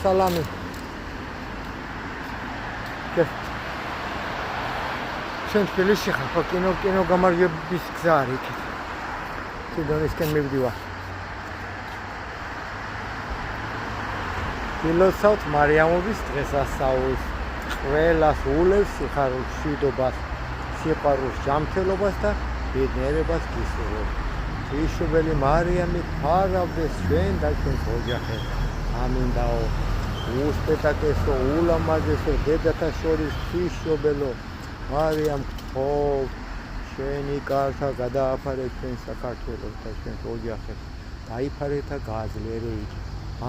სალამი. ჩვენ თბილისში ხარ, ხო კინო გამარჯვების გზა არის იქით. სიდონისკენ მივდივარ. ილოცავთ მარიამობის დღესასწაულს. ყველას ულევს სიხარულს, მშვიდობას, სიყვარულს, ჯანმრთელობას და ბედნიერებას გისურვებ. ღვთისმშობელი მარიამი ფარავდეს ჩვენ და ჩვენს ოჯახებს. ამინდაო. უსპეტაკესო, ულამაზესო, დედათა შორის ღვთისმშობელო მარიამ გთხოვ, შენი კართა გადააფარე ჩვენ საქართველოს და ჩვენს ოჯახებს. დაიფარე და გააძლიერე იგი.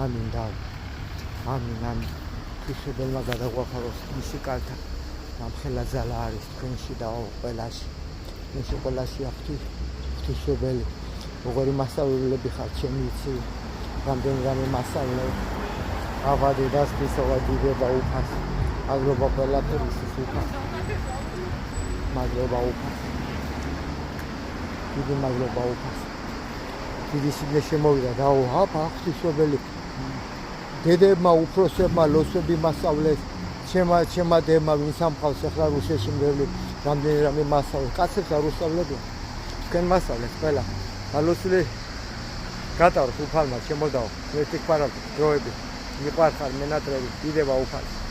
ამინდაო. ამინ. ღვთისმშობელმა გადაგვაფაროს მისი კართა. ამხელა ძალა არის თქვენში და ყველაში. ჩვენში ყველაში ღვთისმშობელი. როგორი მასწავლებლები ხართ, ჩემი იცი. რამდენი მასწავლე. ავადი დასწრისოვა დიდება უფას. მადლობა ყველაფერის უფას. მადლობა უფას. დიდი მადლობა უფას. დიდი სიგნე შემოვიდა და ღვთისმშობელი. დედებმა, უფროსებმა, ლოცვები მასწავლეს. ჩემმა დებმა ვინც ამყავს ახლა რუსეთში მრევლი რამდენი მასწავლეს. კაცებს არ უსწავლებია. თქვენ მასწავლეთ ყველა. ალოცვი გატაროთ უფალმა შემოდაო. ერთი ხარავთ დროები. მიყვარხარ მენატრები დიდება უფალს.